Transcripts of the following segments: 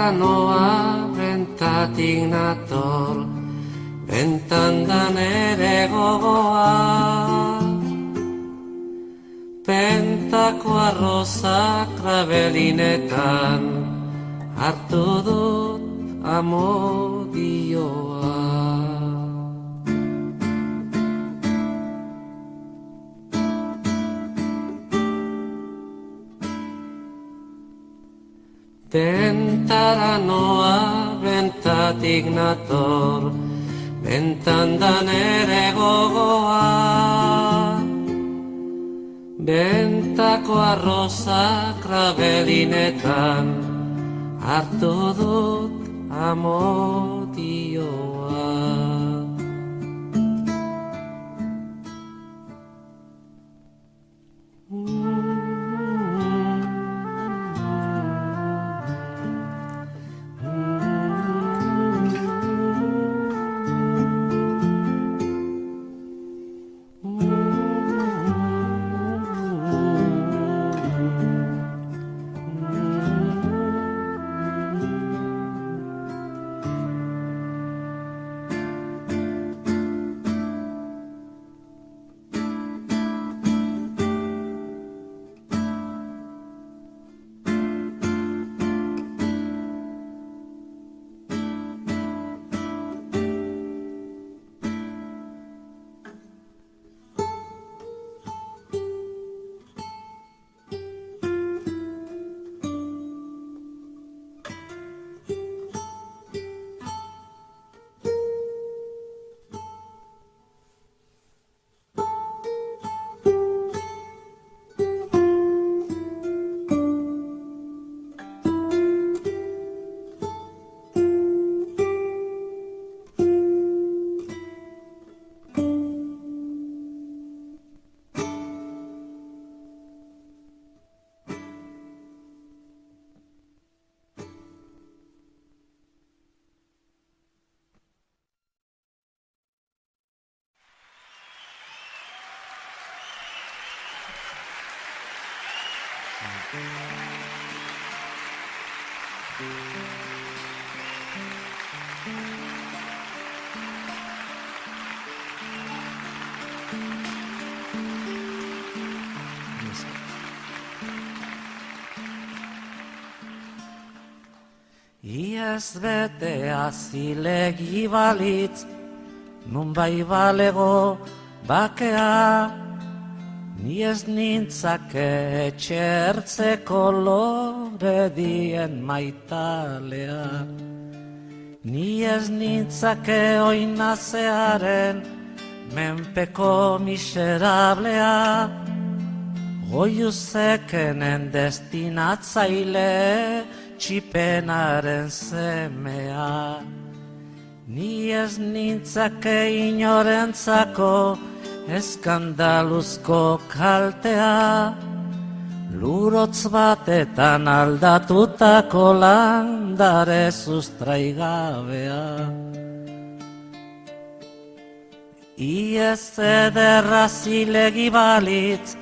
Bentara noa, bentatik nator, bentan da nere gogoa. Bentako arroza krabelinetan, hartu dut amodioa. Bentara noa, bentatik nator, bentan da nere gogoa. Bentako arroza krabelinetan, hartu dut amodioa. Iez betea zilegi balitz, nun bai balego bakea, ni ez nintzake etxertzeko lore dien maitalea. Ni ez nintzake oinazearen menpeko miserablea, goiu zekenen destinatzaile txipenaren semea. Ni ez nintzake inorentzako eskandaluzko kaltea, lurotz batetan aldatutako landare sustraigabea. Iez ederra zilegi balitz,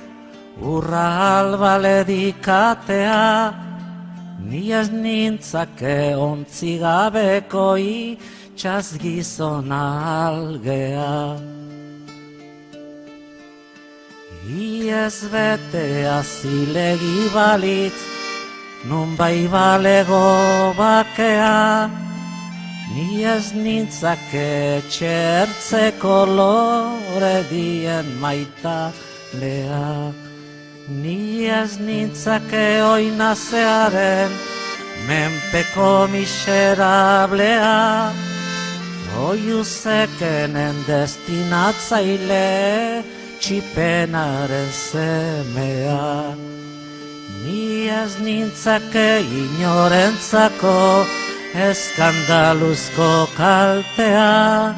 urra albaledikatea, ni ez nintzake ontzigabeko itxaz gizona algea. Iez betea zilegi balitz, nun bai balego bakea, ni ez nintzake txertzeko lore dien maitalea. Ni ez nintzake oinazearen menpeko miserablea, oiu zekenen destinatzaile txipenaren semea. Ni ez nintzake inorentzako eskandaluzko kaltea,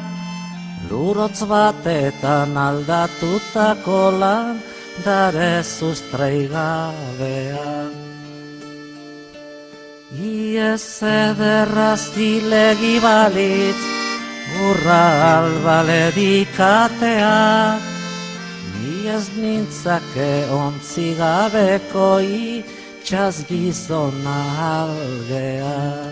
lurotz batetan aldatutako landare sustraigabea. Iez ederra zilegi balitz, urra albaledikatea, ni ez nintzake ontzigabeko itxaz gizona algea.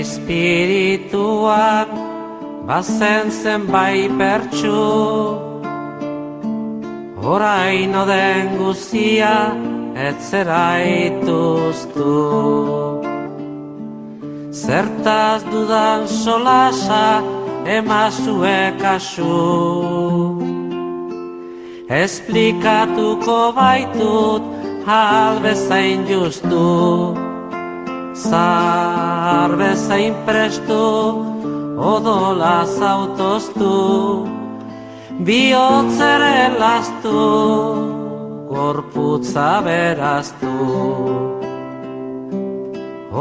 Espirituan bazen zenbait bertsu, oraino den guzia etzera ituztu. Zertaz dudan solasa emazue kasu, esplikatuko baitut hal bezain justu. Zahar bezain prestu, odolaz autoztu, bihotzere lastu, gorputza beraztu.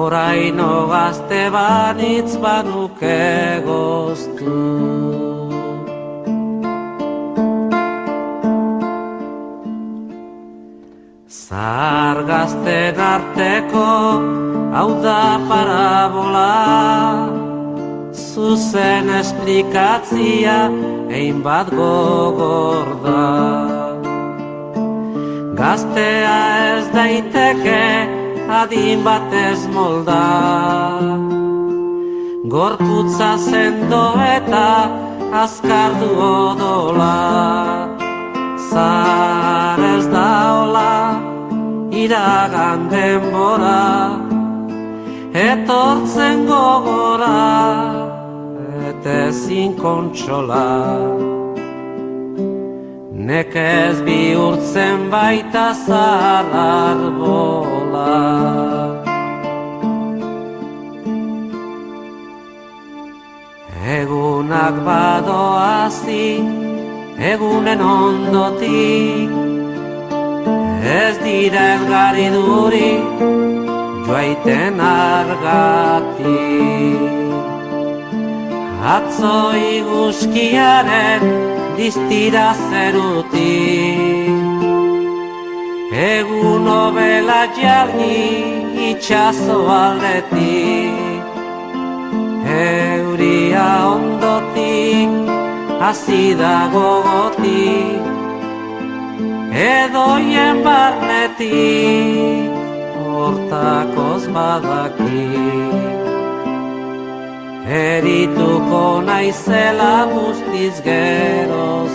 Oraino gazte banitz banuke goztu. Zahar gazten arteko hau da parabola, zuzen esplikatzia ein bat gogor da. Gaztea ez daiteke adin batez molda, gorputza sendo eta azkardu odola. Zahar ez da hola, iragan denbora, etortzen gogora, eta ezin kontsola. Nekez bihurtzen baita zahar arbola. Egunak badoazi, egunen ondotik, ez dira elgariduri, joaiten argatik. Atzo iguzkiaren distira zerutik, egun obela jargi itxaso aldetik. Euria ondotik, hasi da gogotik, edoien barnetik, hortakoz badakik. Erituko naizela guztiz geroztik.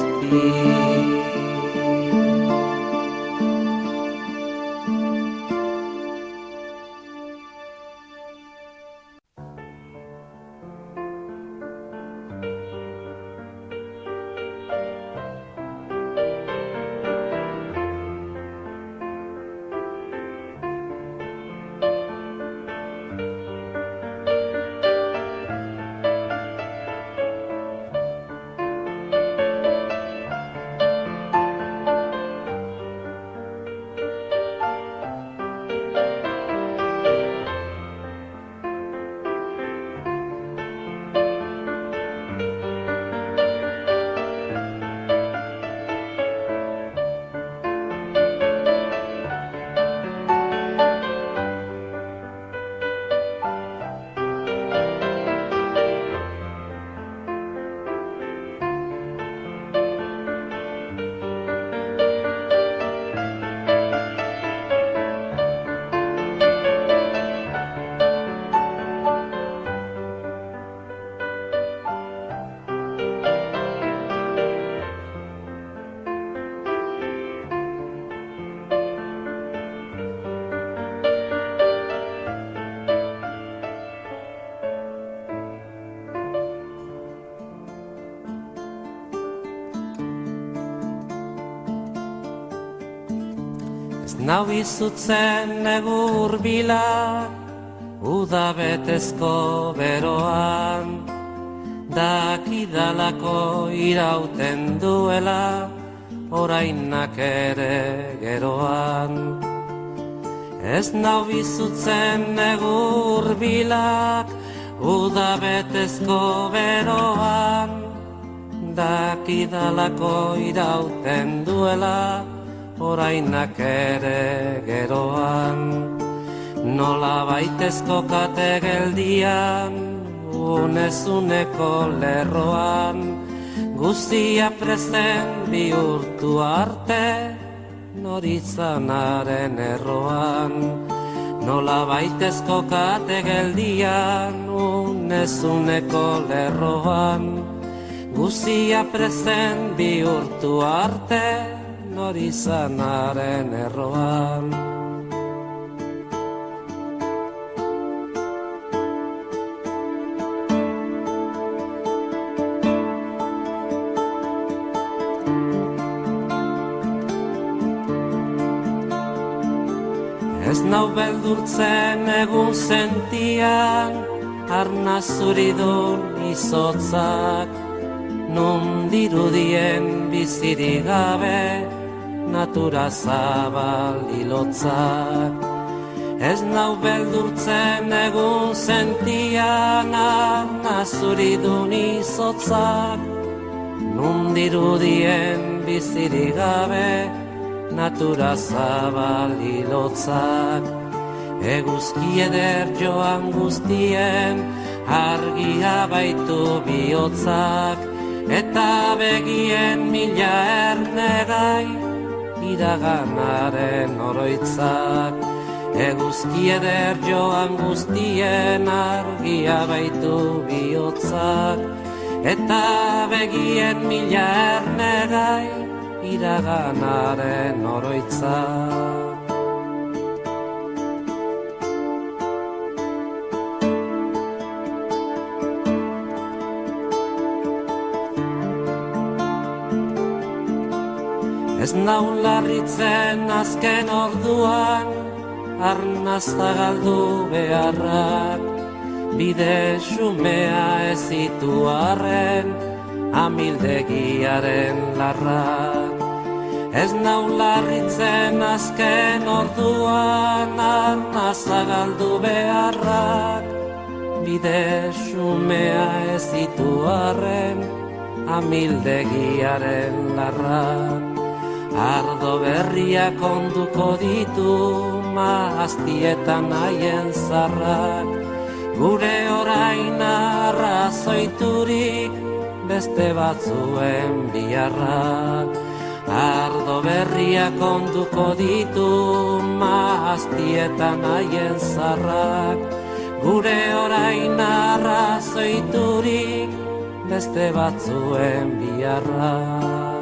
nau izutzen negur bilak, uda betezko beroan, dakidalako irauten duela, orainak ere geroan. Ez nau izutzen negur bilak, uda betezko beroan, dakidalako irauten duela, orainak ere geroan. Nola baitezko kate geldian, unezuneko lerroan, guztia prezen bihurtu arte, noritzanaren erroan. Nola baitezko kate geldian, unezuneko lerroan, guztia prezen bihurtu arte, noritzanaren erroan. Ez nau beldurtzen egun sentian, arna zuridun izotzak, nun dirudien bizirik gabe, natura zabal hilotzak. Ez nau beldurtzen egun sentian, arna zuridun izotzak, nun dirudien bizirik gabe, natura zabal hilotzak. Eguzki eder joan guztien, argia baitu bihotzak, eta begien mila ernegai, iraganaren oroitzak. Eguzki eder joan guztien, argia baitu bihotzak, eta begien mila ernegai, iraganaren oroitzak. Ez nau larritzen azken orduan, arnazta galdu beharrak, bide xumea ez zitu arren, amildegiaren larrak. Ez nau larritzen azken orduan, arnazta galdu beharrak, bide xumea ez zitu arren, amildegiaren larrak. Ardo berriak onduko ditu, mahastietan haien zarrak, gure orain arrazoiturik, beste batzuen biharrak. Ardo berriak onduko ditu, mahastietan haien zarrak, gure orain arrazoiturik, beste batzuen biharrak.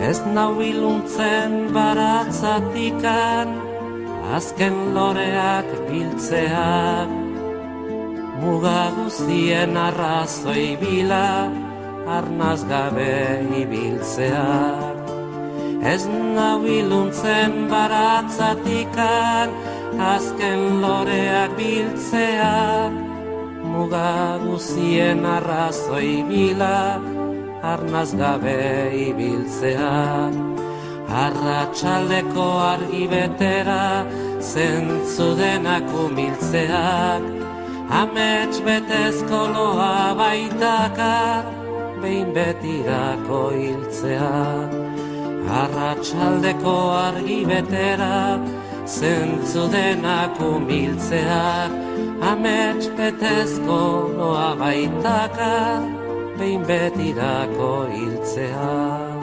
Ez nau iluntzen baratzatikan, azken loreak biltzeak, muga guztien arrazoi bila, arnaz gabe ibiltzeak. Ez nau iluntzen baratzatikan, azken loreak biltzeak, muga guztien arrazoi bila, arnaz gabe ibiltzeak. Arratsaldeko argi betera, zentzu denak umiltzeak, amets betezko loa baitakar, behin betirako hiltzeak. Arratsaldeko argi betera, zentzu denak umiltzeak, amets betezko loa baitakar, behin betirako hiltzeak.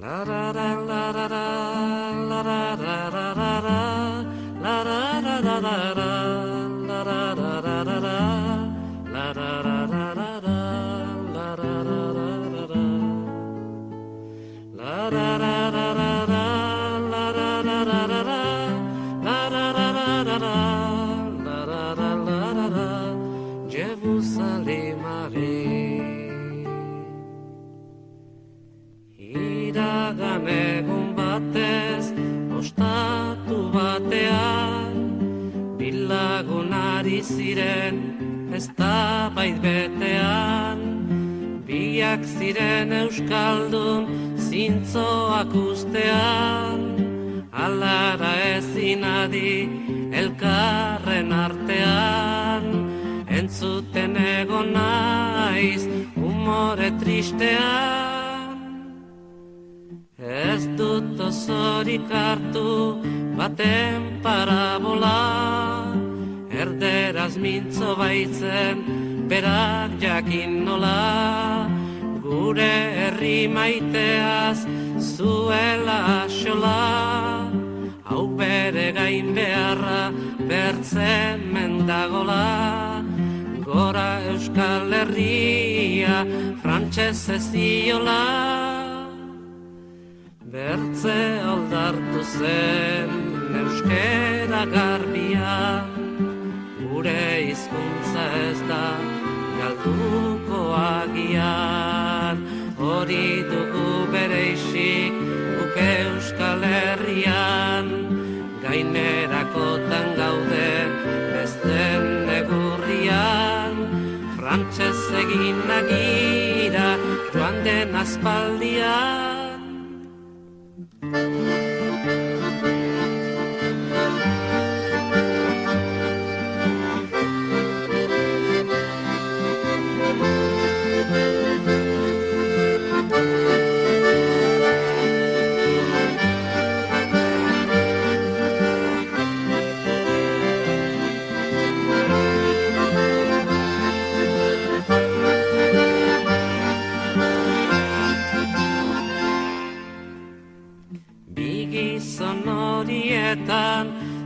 La ra ra la ra ra la ra ra ra ra ra la ra ra ra ra ra la ra ra ra ra ra la ra ra ra ra ra la ra ra ra ra ra la ra ra ra ra ra la ra ra ra ra ra la ra ra ra ra ra la ra ra la ra ra Jerusalemare Iragan egun batez ostatu batean bilagun ari ziren eztabait betean biak ziren euskaldun zintzoak ustean alara ezin adi elkarren artean entzuten egon naiz umore tristean Ez dut osorik hartu baten parabola Erderaz mintzo baitzen berak jakin nola Gure herri maiteaz zuela axola Hau bere gain beharra bertzen mendagola Gora Euskal Herria frantxez eziola Bertze aldartu zen euskera garbia Gure hizkuntza ez da galduko agian Hori dugu bereizik guk Euskal Herrian Gainerakotan gaude besten negurrian Frantxez egin nagira joan den aspaldian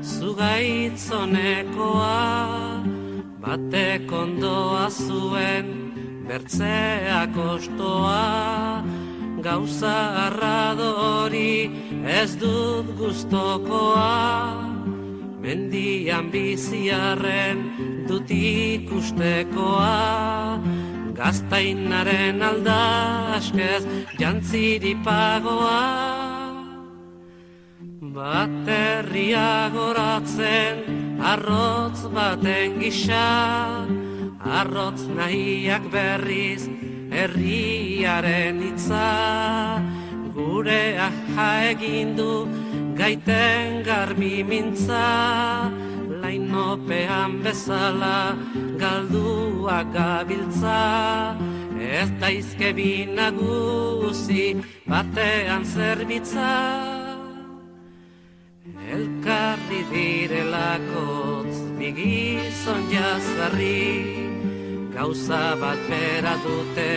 Zugaitzonekoa batek ondoa zuen bertzeak ostoa gauza arradori ez dut gustokoa mendian biziarren dut ikustekoa gaztainaren aldaskez jantziripagoa Baterria goratzen arrotz baten gisa Arrotz nahiak berriz herriaren hitza Gure aja egindu gaiten garbi mintza Lainopean bezala galduak gabiltza Ez daizke bi nagusi batean zerbitza Elkarri direlakotz bigizon jazarri Gauza bat bera dute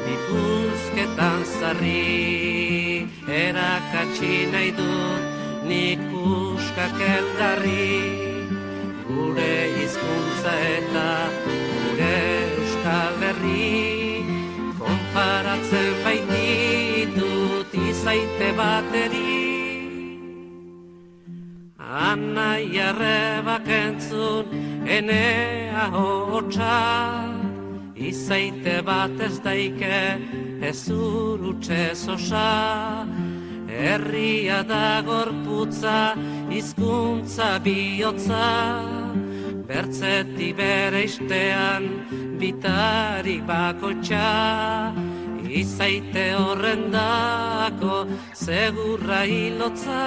bipuzketan zarri Erakatsi nahi dut nik puskak elgarri Gure hizkuntza eta gure Euskal Herri Konparatzen baititut izaite bateri Anai arrebak entzun enea hotxa Izaite bat ez daike ez urutxe zosa Herria da gorputza hizkuntza bihotza Bertzeti bere istean bitarik bakotxa Izaite horrendako segurra hilotza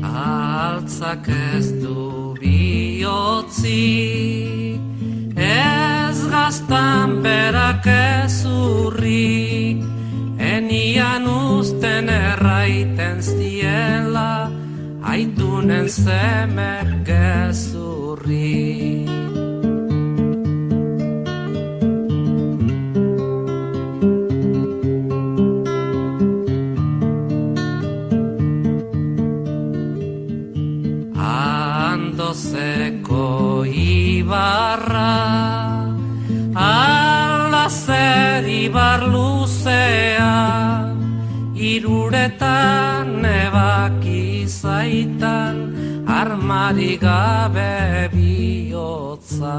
Altzak ez du bihotzi, ez gaztan berak ez urri, enian usten erraiten ziela, aitunen zemek gezurri. Andozeko ibarra, ala zer ibar luzea, iruretan ebaki zaitan, armari gabe bihotza.